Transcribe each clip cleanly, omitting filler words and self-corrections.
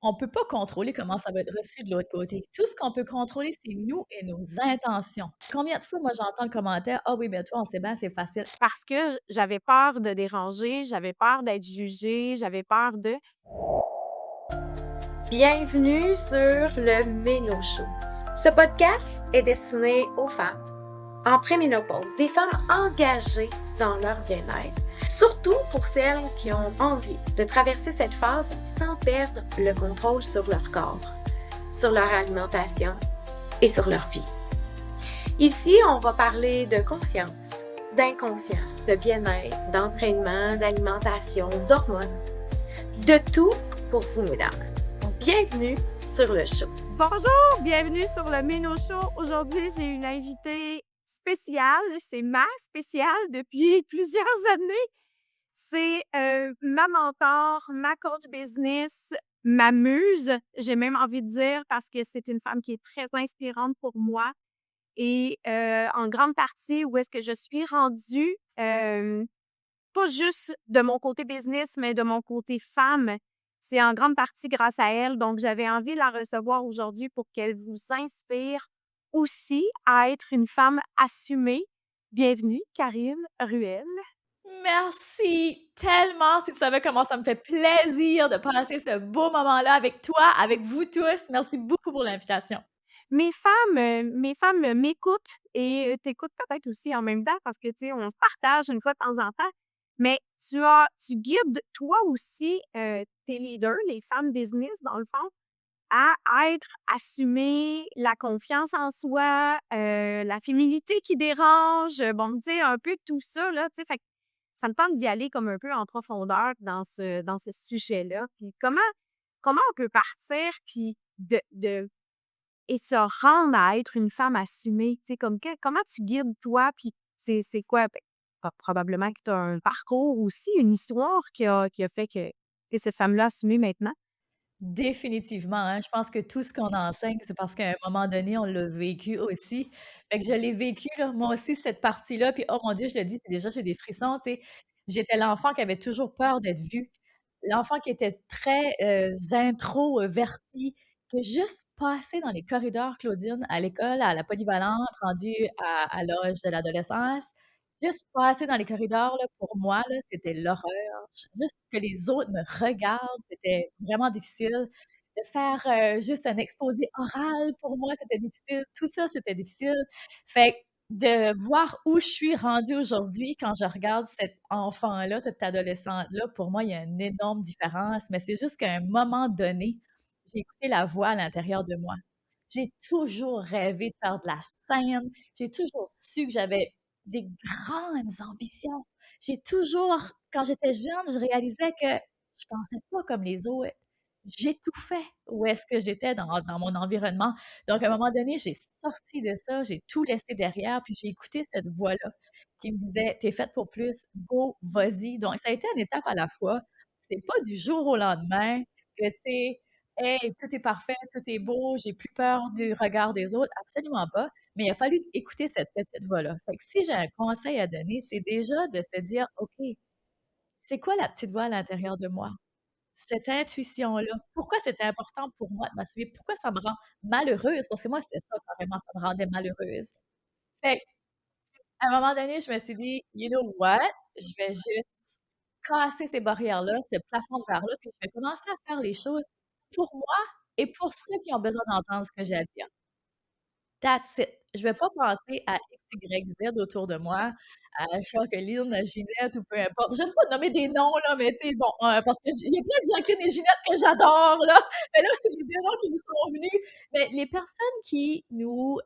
On peut pas contrôler comment ça va être reçu de l'autre côté. Tout ce qu'on peut contrôler, c'est nous et nos intentions. Combien de fois, moi, j'entends le commentaire: «Ah oui, ben toi, on sait bien, c'est facile». Parce que j'avais peur de déranger, j'avais peur d'être jugée, j'avais peur de Bienvenue sur le Méno Show. Ce podcast est destiné aux femmes en préménopause, des femmes engagées dans leur bien-être, surtout pour celles qui ont envie de traverser cette phase sans perdre le contrôle sur leur corps, sur leur alimentation et sur leur vie. Ici, on va parler de conscience, d'inconscient, de bien-être, d'entraînement, d'alimentation, d'hormones, de tout pour vous, mesdames. Bienvenue sur le show. Bonjour, bienvenue sur le Méno Show. Aujourd'hui, j'ai une invitée spéciale. C'est ma spéciale depuis plusieurs années. C'est ma mentor, ma coach business, ma muse, j'ai même envie de dire, parce que c'est une femme qui est très inspirante pour moi. Et en grande partie, où est-ce que je suis rendue, pas juste de mon côté business, mais de mon côté femme, c'est en grande partie grâce à elle. Donc, j'avais envie de la recevoir aujourd'hui pour qu'elle vous inspire aussi à être une femme assumée. Bienvenue, Karine Ruel. Merci tellement! Si tu savais comment ça me fait plaisir de passer ce beau moment-là avec toi, avec vous tous. Merci beaucoup pour l'invitation. Mes femmes m'écoutent et t'écoutent peut-être aussi en même temps parce que, tu sais, on se partage une fois de temps en temps. Mais tu guides toi aussi, tes leaders, les femmes business dans le fond, à être assumées, la confiance en soi, la féminité qui dérange, bon, tu sais, un peu tout ça, là, tu sais, fait que ça me tente d'y aller comme un peu en profondeur dans ce sujet-là. Puis comment on peut partir puis de et se rendre à être une femme assumée, tu sais, comme comment tu guides toi, puis c'est quoi? Ben, probablement que tu as un parcours aussi, une histoire qui a fait que tu es cette femme-là assumée maintenant. Définitivement, hein. Je pense que tout ce qu'on enseigne, c'est parce qu'à un moment donné, on l'a vécu aussi. Fait que je l'ai vécu, là, moi aussi, cette partie-là, puis oh mon Dieu, je le dis, puis déjà, j'ai des frissons, tu sais. J'étais l'enfant qui avait toujours peur d'être vue, l'enfant qui était très, introverti, que juste passer dans les corridors, Claudine, à l'école, à la polyvalente, rendue à l'âge de l'adolescence, juste passer dans les corridors, là, pour moi, là, c'était l'horreur. Juste que les autres me regardent, c'était vraiment difficile. De faire, juste un exposé oral, pour moi, c'était difficile. Tout ça, c'était difficile. Fait que de voir où je suis rendue aujourd'hui quand je regarde cet enfant-là, cet adolescente-là, pour moi, il y a une énorme différence, mais c'est juste qu'à un moment donné, j'ai écouté la voix à l'intérieur de moi. J'ai toujours rêvé de faire de la scène, j'ai toujours su que j'avais des grandes ambitions. J'ai toujours quand j'étais jeune, je réalisais que je pensais pas comme les autres. J'étouffais où est-ce que j'étais dans mon environnement. Donc, à un moment donné, j'ai sorti de ça, j'ai tout laissé derrière, puis j'ai écouté cette voix-là qui me disait: «Tu es faite pour plus, go, vas-y». Donc, ça a été une étape à la fois. C'est pas du jour au lendemain que, tu sais, hey, tout est parfait, tout est beau, j'ai plus peur du regard des autres. Absolument pas. Mais il a fallu écouter cette petite voix-là. Fait que si j'ai un conseil à donner, c'est déjà de se dire: «OK, c'est quoi la petite voix à l'intérieur de moi? Cette intuition-là, pourquoi c'était important pour moi de m'assumer? Pourquoi ça me rend malheureuse?» Parce que moi, c'était ça carrément, ça me rendait malheureuse. Fait qu'à un moment donné, je me suis dit: «You know what? Je vais juste casser ces barrières-là, ce plafond de verre-là, puis je vais commencer à faire les choses pour moi et pour ceux qui ont besoin d'entendre ce que j'ai à dire». That's it. Je vais pas penser à X, Y, Z autour de moi, à Jacqueline, à Ginette ou peu importe. J'aime pas nommer des noms, là, mais tu sais, bon, parce que il y a plein de Jacqueline et Ginette que j'adore, là. Mais là, c'est les 2 noms qui me sont venus. Mais les personnes qui nous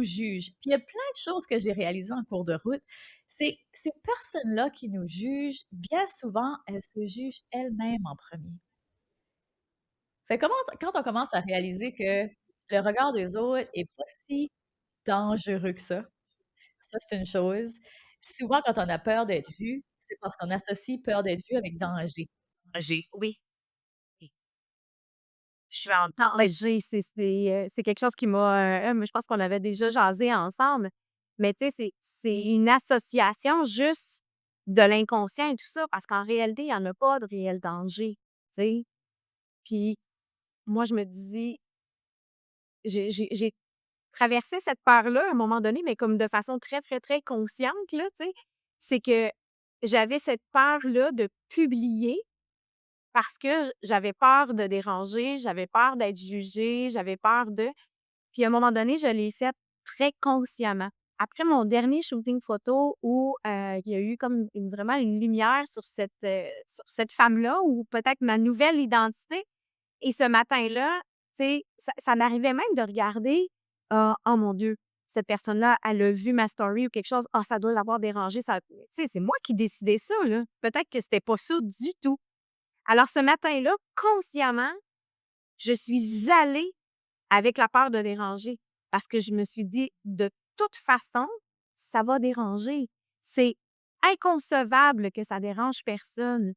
jugent, puis il y a plein de choses que j'ai réalisées en cours de route, c'est ces personnes-là qui nous jugent, bien souvent, elles se jugent elles-mêmes en premier. Fait comment quand on commence à réaliser que le regard des autres est pas si dangereux que ça c'est une chose. Souvent quand on a peur d'être vu, c'est parce qu'on associe peur d'être vu avec danger. Oui. Je suis en danger, c'est quelque chose qui m'a, je pense qu'on avait déjà jasé ensemble, mais tu sais, c'est une association juste de l'inconscient et tout ça, parce qu'en réalité, il y en a pas de réel danger, tu sais? Puis moi, je me dis j'ai traversé cette peur-là à un moment donné, mais comme de façon très, très, très consciente, là, tu sais. C'est que j'avais cette peur-là de publier parce que j'avais peur de déranger, j'avais peur d'être jugée, j'avais peur de puis à un moment donné, je l'ai fait très consciemment. Après mon dernier shooting photo où, il y a eu comme vraiment une lumière sur cette femme-là ou peut-être ma nouvelle identité et ce matin-là, tu sais, ça m'arrivait même de regarder, «Oh mon Dieu, cette personne-là, elle a vu ma story ou quelque chose. Ah, ça doit l'avoir dérangé. Ça» tu sais, c'est moi qui décidais ça, là. Peut-être que c'était pas ça du tout. Alors ce matin-là, consciemment, je suis allée avec la peur de déranger parce que je me suis dit: «De toute façon, ça va déranger. C'est inconcevable que ça dérange personne.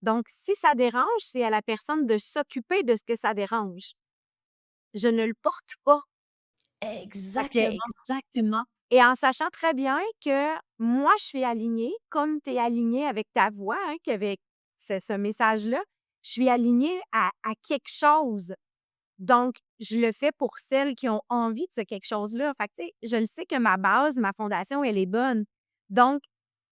Donc si ça dérange, c'est à la personne de s'occuper de ce que ça dérange. Je ne le porte pas». Fait que Exactement. exactement. Et en sachant très bien que moi, je suis alignée, comme tu es alignée avec ta voix, hein, qu'avec ce message-là, je suis alignée à quelque chose. Donc, je le fais pour celles qui ont envie de ce quelque chose-là. Fait que, tu sais, je le sais que ma base, ma fondation, elle est bonne. Donc,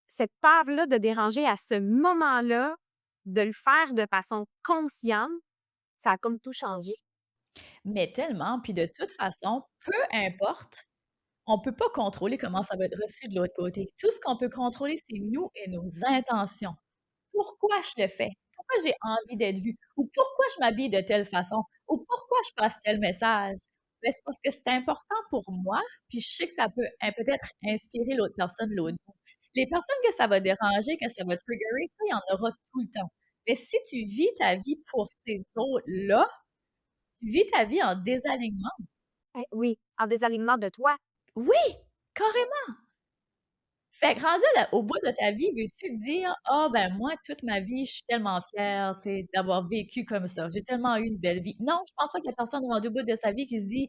cette peur-là de déranger à ce moment-là, de le faire de façon consciente, ça a comme tout changé. Mais tellement, puis de toute façon, peu importe, on peut pas contrôler comment ça va être reçu de l'autre côté. Tout ce qu'on peut contrôler, c'est nous et nos intentions. Pourquoi je le fais? Pourquoi j'ai envie d'être vue? Ou pourquoi je m'habille de telle façon? Ou pourquoi je passe tel message? Ben, c'est parce que c'est important pour moi, puis je sais que ça peut peut-être inspirer l'autre personne de l'autre bout. Les personnes que ça va déranger, que ça va triggerer, ça, il y en aura tout le temps. Mais si tu vis ta vie pour ces autres-là, tu vis ta vie en désalignement. Oui, en désalignement de toi. Oui, carrément. Fait que rendu là, au bout de ta vie, veux-tu te dire: «Ah ben moi, toute ma vie, je suis tellement fière, tu sais, d'avoir vécu comme ça. J'ai tellement eu une belle vie». Non, je pense pas qu'il y a personne rendu au bout de sa vie qui se dit: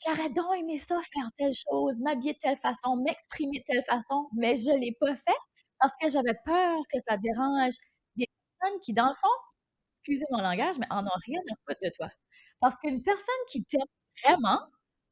«J'aurais donc aimé ça, faire telle chose, m'habiller de telle façon, m'exprimer de telle façon, mais je l'ai pas fait parce que j'avais peur que ça dérange des personnes qui, dans le fond, excusez mon langage, mais en ont rien à foutre de toi». Parce qu'une personne qui t'aime vraiment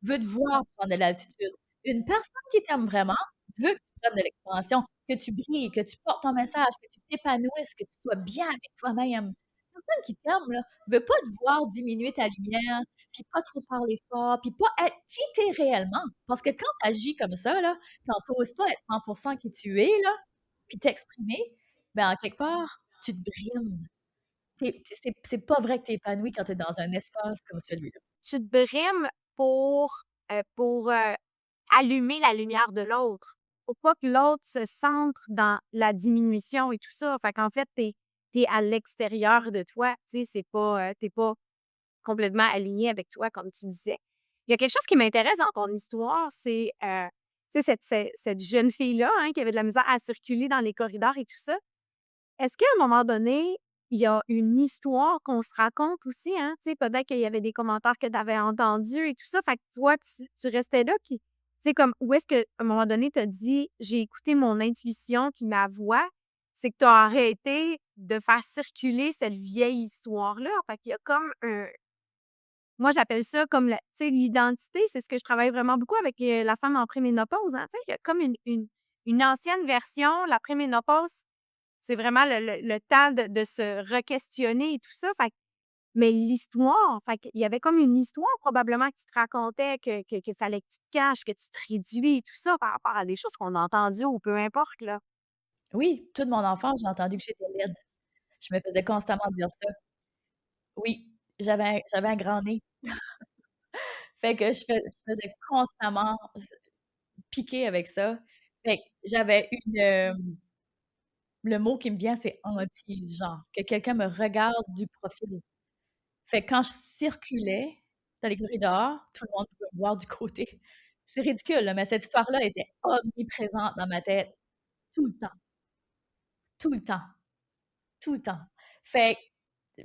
veut te voir prendre de l'altitude. Une personne qui t'aime vraiment veut que tu prennes de l'expansion, que tu brilles, que tu portes ton message, que tu t'épanouisses, que tu sois bien avec toi-même. Une personne qui t'aime, là, veut pas te voir diminuer ta lumière, puis pas trop parler fort, puis pas être qui t'es réellement. Parce que quand tu agis comme ça, là, quand tu pas être 100% qui tu es, là, puis t'exprimer, ben, en quelque part, tu te brimes. C'est pas vrai que tu es épanoui quand tu es dans un espace comme celui-là. Tu te brimes pour, allumer la lumière de l'autre. Faut pas que l'autre se centre dans la diminution et tout ça. Fait qu'en fait, tu es à l'extérieur de toi, tu sais, tu pas complètement aligné avec toi, comme tu disais. Il y a quelque chose qui m'intéresse dans ton histoire, c'est, tu sais, cette jeune fille-là, hein, qui avait de la misère à circuler dans les corridors et tout ça. Est-ce qu'à un moment donné, il y a une histoire qu'on se raconte aussi, hein? Tu sais, peut-être qu'il y avait des commentaires que tu avais entendus et tout ça, fait que toi, tu restais là, puis tu sais, comme où est-ce qu'à un moment donné, tu as dit: «J'ai écouté mon intuition puis ma voix», c'est que tu as arrêté de faire circuler cette vieille histoire-là. Fait qu'il y a comme un moi, j'appelle ça comme la tu sais, l'identité, c'est ce que je travaille vraiment beaucoup avec, la femme en préménopause, hein, tu sais, il y a comme une ancienne version, la préménopause, c'est vraiment le temps de se re-questionner et tout ça, fait que mais l'histoire, fait qu'il y avait comme une histoire probablement que tu te racontais que qu'il fallait que tu te caches, que tu te réduis et tout ça par rapport à des choses qu'on a entendues ou peu importe, là. Oui, toute mon enfance, j'ai entendu que j'étais laide. Je me faisais constamment dire ça. Oui, j'avais un grand nez. Fait que je faisais constamment piquer avec ça. Fait que j'avais le mot qui me vient, c'est hantise, genre, que quelqu'un me regarde du profil. Fait que quand je circulais dans les corridors, tout le monde pouvait me voir du côté. C'est ridicule, là, mais cette histoire-là était omniprésente dans ma tête tout le temps, tout le temps, tout le temps. Fait que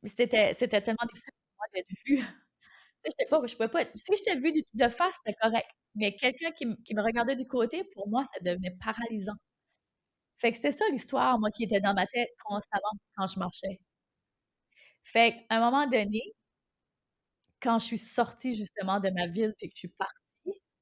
c'était tellement difficile pour moi d'être vue. Tu sais, j'étais pas je pouvais pas être si j'étais vue de face, c'était correct, mais quelqu'un qui me regardait du côté, pour moi, ça devenait paralysant. Fait que c'était ça l'histoire, moi, qui était dans ma tête constamment quand je marchais. Fait qu'à un moment donné, quand je suis sortie justement de ma ville puis que je suis partie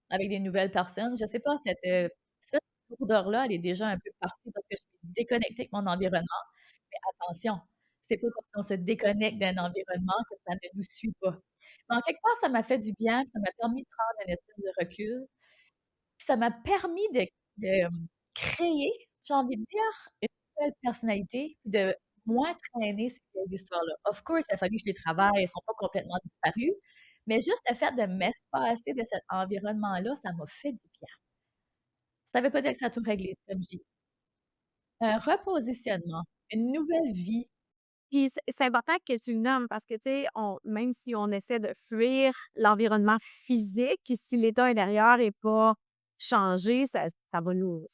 avec des nouvelles personnes, je sais pas, cette espèce de lourdeur-là, elle est déjà un peu partie parce que je suis déconnectée avec mon environnement. Mais attention, c'est pas parce qu'on se déconnecte d'un environnement que ça ne nous suit pas. Mais en quelque part, ça m'a fait du bien, puis ça m'a permis de prendre une espèce de recul. Puis ça m'a permis de créer, j'ai envie de dire, une nouvelle personnalité, puis de moins traîner ces vieilles histoires-là. Of course, il a fallu que je les travaille, elles sont pas complètement disparues, mais juste le fait de m'espacer de cet environnement-là, ça m'a fait du bien. Ça veut pas dire que ça a tout réglé, c'est comme je dis. Un repositionnement, une nouvelle vie. Puis c'est important que tu le nommes parce que, tu sais, on même si on essaie de fuir l'environnement physique, si l'état intérieur est pas changé, ça va nous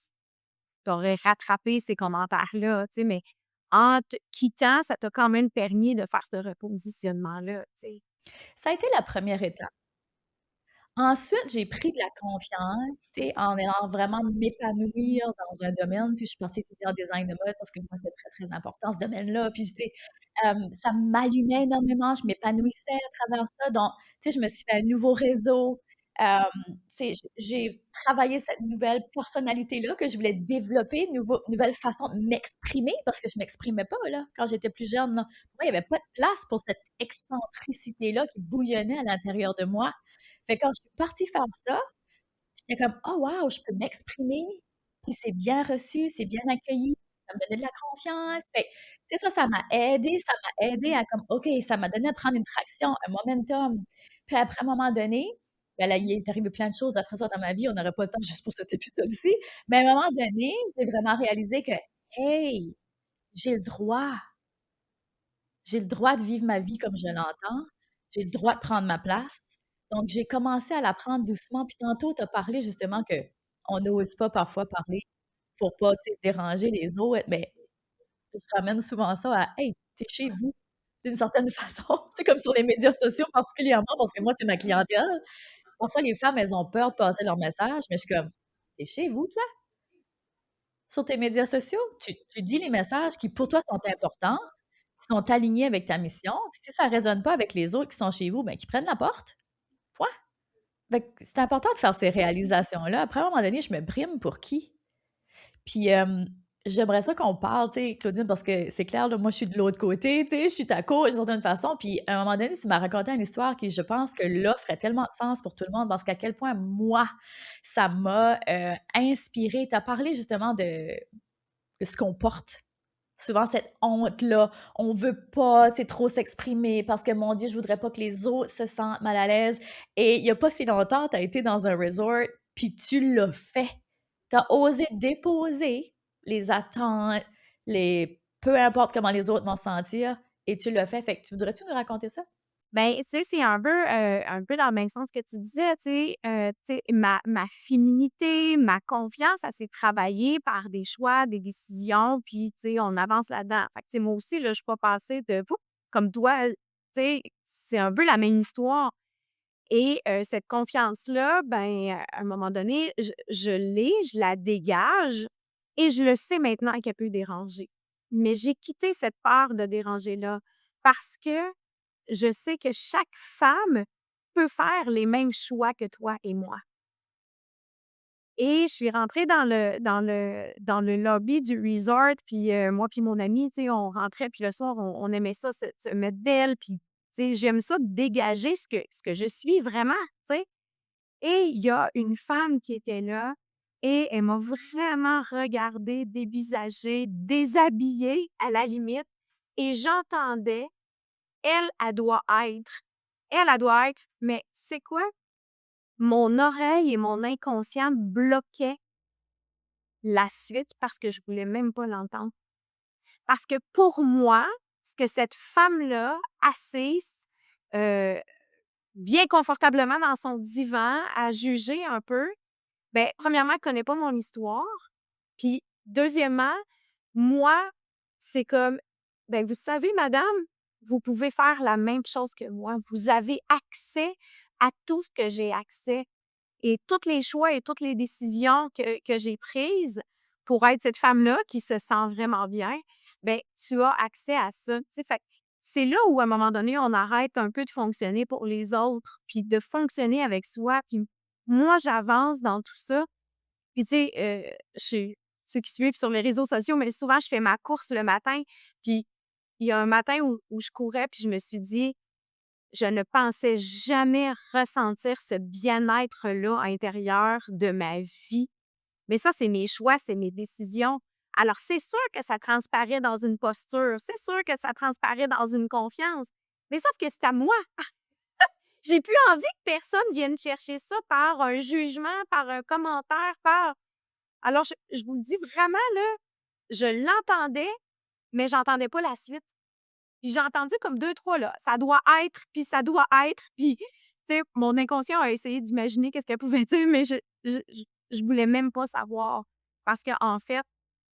tu aurais rattrapé ces commentaires-là, tu sais, mais en te quittant, ça t'a quand même permis de faire ce repositionnement-là, tu sais. Ça a été la première étape. Ensuite, j'ai pris de la confiance, tu sais, en allant vraiment m'épanouir dans un domaine. Tu sais, je suis partie étudier en design de mode parce que moi, c'était très, très important ce domaine-là. Puis, tu sais, ça m'allumait énormément, je m'épanouissais à travers ça. Donc, tu sais, je me suis fait un nouveau réseau. Tu sais, j'ai travaillé cette nouvelle personnalité-là que je voulais développer, nouvelle façon de m'exprimer parce que je m'exprimais pas, là, quand j'étais plus jeune, là. Pour moi, il n'y avait pas de place pour cette excentricité-là qui bouillonnait à l'intérieur de moi. Fait que quand je suis partie faire ça, j'étais comme: «Oh wow, je peux m'exprimer, puis c'est bien reçu, c'est bien accueilli». Ça me donnait de la confiance. Fait que, tu sais, ça m'a aidé à comme OK, ça m'a donné à prendre une traction, un momentum. Puis après, à un moment donné, ben là, il est arrivé plein de choses après ça dans ma vie, on n'aurait pas le temps juste pour cet épisode-ci, mais à un moment donné, j'ai vraiment réalisé que: «Hey, j'ai le droit, j'ai le droit de vivre ma vie comme je l'entends. J'ai le droit de prendre ma place». Donc, j'ai commencé à la prendre doucement. Puis tantôt, tu as parlé justement que on n'ose pas parfois parler pour pas, tu sais, déranger les autres. Mais je ramène souvent ça à hey, t'es chez vous, d'une certaine façon. Tu sais, comme sur les médias sociaux particulièrement, parce que moi, c'est ma clientèle. Parfois, les femmes, elles ont peur de passer leur message, mais je suis comme t'es chez vous, toi? Sur tes médias sociaux, tu dis les messages qui, pour toi, sont importants, qui sont alignés avec ta mission. Puis si ça résonne pas avec les autres qui sont chez vous, ben, qu'ils prennent la porte. Point. Fait que c'est important de faire ces réalisations-là. Après, à un moment donné, je me brime pour qui? Puis, j'aimerais ça qu'on parle, tu sais, Claudine, parce que c'est clair, là, moi, je suis de l'autre côté, tu sais, je suis ta coach d'une certaine façon. Puis, à un moment donné, tu m'as raconté une histoire qui, je pense que là, ferait tellement de sens pour tout le monde parce qu'à quel point, moi, ça m'a inspirée. Tu as parlé justement de ce qu'on porte. Souvent, cette honte-là, on veut pas, tu sais, trop s'exprimer parce que, mon Dieu, je voudrais pas que les autres se sentent mal à l'aise. Et il y a pas si longtemps, tu as été dans un resort, puis tu l'as fait. Tu as osé déposer les attentes, les peu importe comment les autres vont se sentir, et tu l'as fait. Fait que tu voudrais-tu nous raconter ça? Ben, tu sais, c'est un peu dans le même sens que tu disais, tu sais, ma féminité, ma confiance, ça s'est travaillé par des choix, des décisions, puis, tu sais, on avance là-dedans. Fait que, tu sais, moi aussi, là, je suis pas passée de «Poup!» comme toi, tu sais, c'est un peu la même histoire et cette confiance-là, ben, à un moment donné, je l'ai, je la dégage et je le sais maintenant qu'elle peut déranger. Mais j'ai quitté cette peur de déranger-là parce que je sais que chaque femme peut faire les mêmes choix que toi et moi. Et je suis rentrée dans le lobby du resort, puis moi puis mon ami, tu sais, on rentrait, puis le soir, on aimait ça se mettre belle, puis tu sais, j'aime ça dégager ce que je suis vraiment, tu sais. Et il y a une femme qui était là et elle m'a vraiment regardée, dévisagée, déshabillée à la limite et j'entendais: Elle doit être. Elle doit être. Mais c'est quoi? Mon oreille et mon inconscient bloquaient la suite parce que je voulais même pas l'entendre. Parce que pour moi, ce que cette femme-là, assise, heu, bien confortablement dans son divan, à juger un peu, ben premièrement, elle connaît pas mon histoire. Puis deuxièmement, moi, c'est comme, ben vous savez madame, vous pouvez faire la même chose que moi. Vous avez accès à tout ce que j'ai accès et tous les choix et toutes les décisions que j'ai prises pour être cette femme-là qui se sent vraiment bien, ben tu as accès à ça. Tu sais, fait que c'est là où, à un moment donné, on arrête un peu de fonctionner pour les autres, puis de fonctionner avec soi. Puis moi, j'avance dans tout ça. Puis tu sais, chez ceux qui suivent sur les réseaux sociaux, mais souvent, je fais ma course le matin. Puis il y a un matin où je courais, puis je me suis dit: «Je ne pensais jamais ressentir ce bien-être-là intérieur de ma vie». Mais ça, c'est mes choix, c'est mes décisions. Alors, c'est sûr que ça transparaît dans une posture, c'est sûr que ça transparaît dans une confiance, mais sauf que c'est à moi. J'ai plus envie que personne vienne chercher ça par un jugement, par un commentaire, par alors je vous le dis vraiment là, je l'entendais, mais j'entendais pas la suite. Puis j'ai entendu comme 2 3 là, ça doit être, puis ça doit être, puis tu sais, mon inconscient a essayé d'imaginer qu'est-ce qu'elle pouvait dire, mais je voulais même pas savoir. Parce qu'en fait,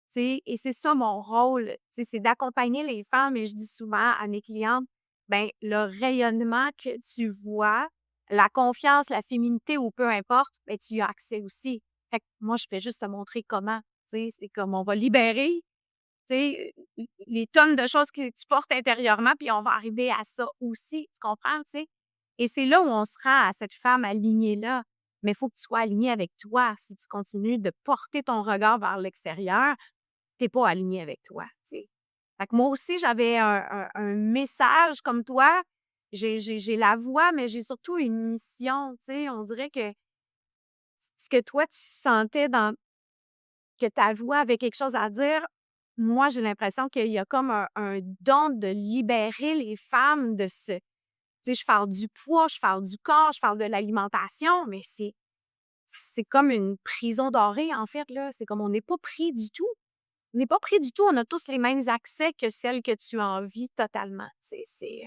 tu sais, et c'est ça mon rôle, tu sais, c'est d'accompagner les femmes et je dis souvent à mes clientes, ben le rayonnement que tu vois, la confiance, la féminité ou peu importe, ben tu y as accès aussi. Fait que moi, je fais juste te montrer comment, tu sais, c'est comme on va libérer, tu sais, les tonnes de choses que tu portes intérieurement, puis on va arriver à ça aussi, tu comprends, tu sais? Et c'est là où on se rend à cette femme alignée-là. Mais il faut que tu sois alignée avec toi. Si tu continues de porter ton regard vers l'extérieur, tu es pas alignée avec toi, tu sais? Fait que moi aussi, j'avais un message comme toi. J'ai la voix, mais j'ai surtout une mission, tu sais? On dirait que ce que toi, tu sentais dans que ta voix avait quelque chose à dire. Moi, j'ai l'impression qu'il y a comme un don de libérer les femmes de ce tu sais, je parle du poids, je parle du corps, je parle de l'alimentation, mais c'est comme une prison dorée, en fait, là. C'est comme on n'est pas pris du tout. On n'est pas pris du tout. On a tous les mêmes accès que celles que tu as envie totalement. Tu sais,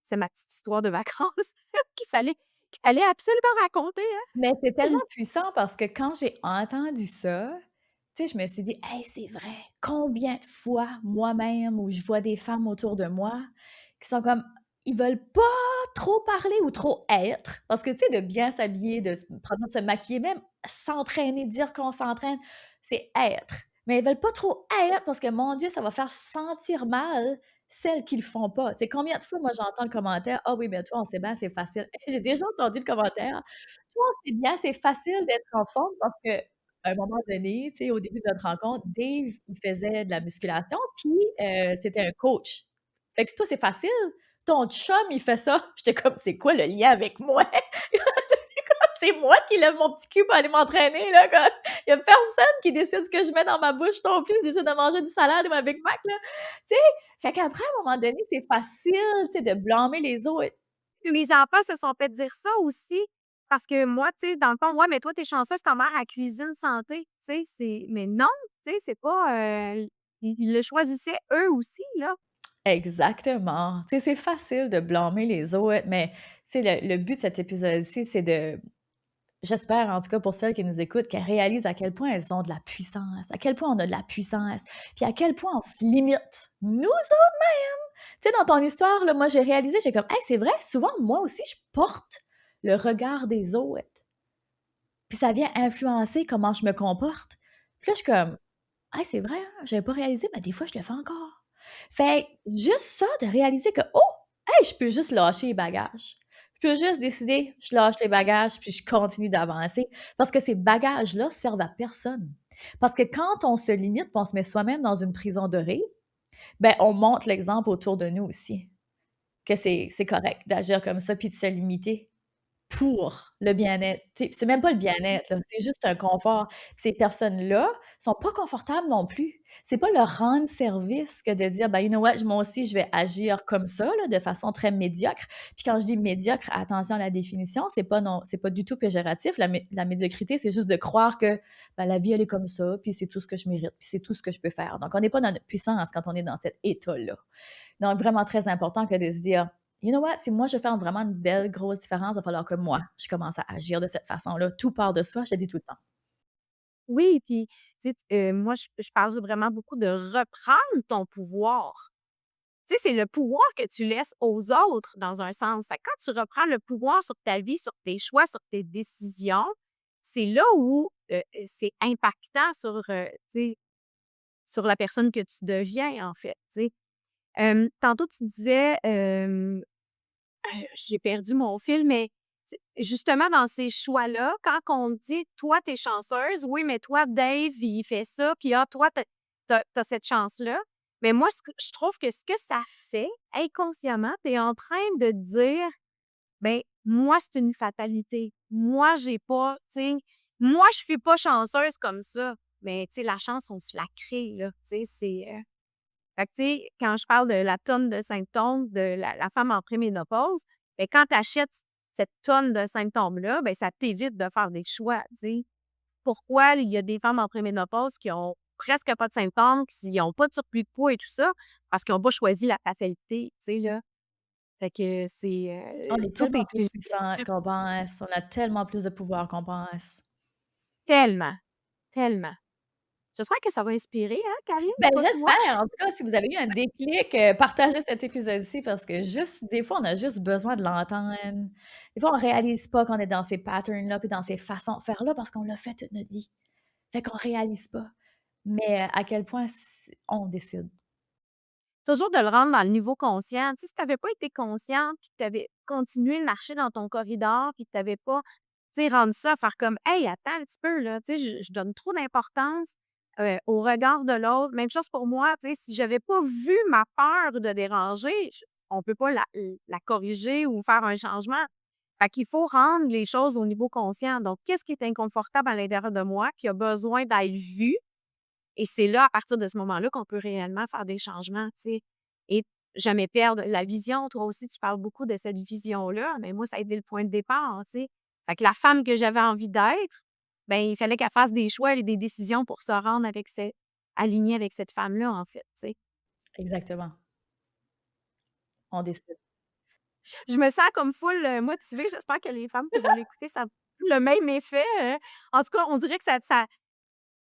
c'est ma petite histoire de vacances qu'il fallait absolument raconter, Mais c'est hein? tellement puissant parce que quand j'ai entendu ça, tu sais, je me suis dit: «Hey, c'est vrai, combien de fois moi-même où je vois des femmes autour de moi qui sont comme ils veulent pas trop parler ou trop être» parce que, tu sais, de bien s'habiller, de se prendre le temps de se maquiller, même s'entraîner, dire qu'on s'entraîne, c'est être. Mais ils veulent pas trop être parce que, mon Dieu, ça va faire sentir mal celles qui le font pas. Tu sais, combien de fois moi j'entends le commentaire: «Ah oui, mais toi, on sait bien, c'est facile». J'ai déjà entendu le commentaire: «Toi, c'est bien, c'est facile d'être en forme» parce qu'à un moment donné, tu sais, au début de notre rencontre, Dave, il faisait de la musculation, puis c'était un coach. Fait que toi, c'est facile, ton chum, il fait ça. J'étais comme: «C'est quoi le lien avec moi?» C'est moi qui lève mon petit cul pour aller m'entraîner, là, comme il y a personne qui décide ce que je mets dans ma bouche non plus, je décide de manger du salade ou ma Big Mac, là, tu sais? Fait qu'après, à un moment donné, c'est facile, tu sais, de blâmer les autres. Mes enfants se sont fait dire ça aussi parce que moi, tu sais, dans le fond: «Ouais, mais toi, tu es chanceuse, ta mère, elle cuisine santé». Tu sais, mais non, tu sais, c'est pas, ils le choisissaient eux aussi, là. Exactement. Tu sais, c'est facile de blâmer les autres, mais tu sais, le but de cet épisode-ci, c'est de j'espère, en tout cas pour celles qui nous écoutent, qu'elles réalisent à quel point elles ont de la puissance, à quel point on a de la puissance, puis à quel point on se limite, nous autres mêmes. Tu sais, dans ton histoire, là, moi, j'ai réalisé, j'ai comme: «Hey, c'est vrai, souvent, moi aussi, je porte le regard des autres, puis ça vient influencer comment je me comporte». Puis là, je suis comme: «Hey, c'est vrai, hein, j'avais pas réalisé, mais des fois, je le fais encore». Fait que juste ça, de réaliser que: «Oh! Hey, je peux juste lâcher les bagages. Je peux juste décider, je lâche les bagages, puis je continue d'avancer». Parce que ces bagages-là servent à personne. Parce que quand on se limite, puis on se met soi-même dans une prison dorée, ben, on montre l'exemple autour de nous aussi, que c'est correct d'agir comme ça, puis de se limiter. Pour le bien-être. Tu sais, c'est même pas le bien-être, là, c'est juste un confort. Ces personnes-là sont pas confortables non plus. C'est pas leur rendre service que de dire: «Ben, you know what? Moi aussi, je vais agir comme ça, là, de façon très médiocre». Puis quand je dis médiocre, attention à la définition, c'est pas du tout péjoratif. La médiocrité, c'est juste de croire que, ben, la vie, elle est comme ça, puis c'est tout ce que je mérite, puis c'est tout ce que je peux faire. Donc on n'est pas dans notre puissance quand on est dans cet état-là. Donc vraiment très important que de se dire: You know what? Si moi je veux faire vraiment une belle grosse différence, il va falloir que moi, je commence à agir de cette façon-là. Tout part de soi, je te dis tout le temps. Oui, puis tu sais, moi, je parle vraiment beaucoup de reprendre ton pouvoir. Tu sais, c'est le pouvoir que tu laisses aux autres dans un sens. Fait que quand tu reprends le pouvoir sur ta vie, sur tes choix, sur tes décisions, c'est là où, c'est impactant sur, tu sais, sur la personne que tu deviens, en fait, tu sais. Tantôt tu disais, j'ai perdu mon fil, mais c'est justement dans ces choix-là, quand on dit: «Toi, tu es chanceuse, oui, mais toi, Dave, il fait ça, puis ah, toi, tu as cette chance-là». Mais moi, ce que je trouve que ce que ça fait, inconsciemment, tu es en train de dire: ben moi, c'est une fatalité. Moi, j'ai pas, tu sais, moi, je suis pas chanceuse comme ça. Mais, tu sais, la chance, on se la crée, là. Tu sais, fait que, tu sais, quand je parle de la tonne de symptômes de la femme en préménopause, ben quand tu achètes cette tonne de symptômes-là, ben ça t'évite de faire des choix, tu sais. Pourquoi il y a des femmes en préménopause qui ont presque pas de symptômes, qui ont pas de surplus de poids et tout ça? Parce qu'ils ont pas choisi la fatalité, tu sais, là. Fait que c'est, On est tout tellement est plus puissant qu'on pense, on a tellement plus de pouvoir qu'on pense. tellement, tellement. J'espère que ça va inspirer, hein, Karine, Ben, toi puis moi? j'espère, en tout cas, si vous avez eu un déclic, partagez cet épisode-ci parce que juste des fois, on a juste besoin de l'entendre. Des fois, on réalise pas qu'on est dans ces patterns-là, puis dans ces façons de faire-là parce qu'on l'a fait toute notre vie. Fait qu'on réalise pas. Mais à quel point on décide. Toujours de le rendre dans le niveau conscient. Tu sais, si tu avais pas été consciente, puis que tu avais continué de marcher dans ton corridor, puis que tu avais pas, tu sais, rendu ça à faire comme: «Hey, attends un petit peu, là, tu sais, je donne trop d'importance, au regard de l'autre». Même chose pour moi, tu sais, si j'avais pas vu ma peur de déranger, on peut pas la corriger ou faire un changement. Fait qu'il faut rendre les choses au niveau conscient. Donc, qu'est-ce qui est inconfortable à l'intérieur de moi, qui a besoin d'être vu? Et c'est là, à partir de ce moment-là, qu'on peut réellement faire des changements, tu sais, et jamais perdre la vision. Toi aussi, tu parles beaucoup de cette vision-là, mais moi, ça a été le point de départ, tu sais. Fait que la femme que j'avais envie d'être, ben il fallait qu'elle fasse des choix et des décisions pour se rendre avec cette alignée avec cette femme-là, en fait, tu sais. Exactement. On décide. Je me sens comme full, motivée. J'espère que les femmes qui vont l'écouter, ça a le même effet, en tout cas, on dirait que ça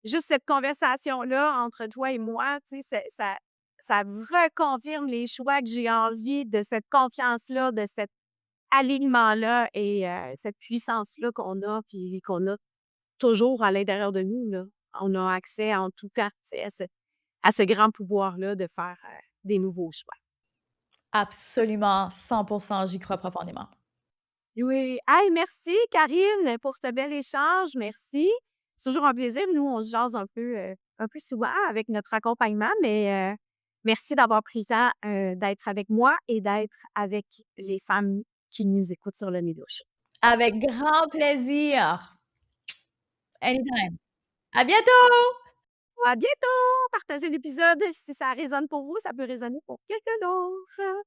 juste cette conversation-là entre toi et moi, tu sais, ça reconfirme les choix que j'ai envie, de cette confiance-là, de cet alignement-là et cette puissance-là qu'on a, puis qu'on a toujours à l'intérieur de nous, là. On a accès en tout temps, tu sais, à ce grand pouvoir-là de faire, des nouveaux choix. Absolument, 100%, j'y crois profondément. Oui. Hey, merci Karine pour ce bel échange. Merci. C'est toujours un plaisir. Nous, on se jase un peu souvent avec notre accompagnement, mais merci d'avoir pris le temps, d'être avec moi et d'être avec les femmes qui nous écoutent sur le Nido Show. Avec grand plaisir. Anytime. À bientôt! À bientôt! Partagez l'épisode si ça résonne pour vous, ça peut résonner pour quelqu'un d'autre.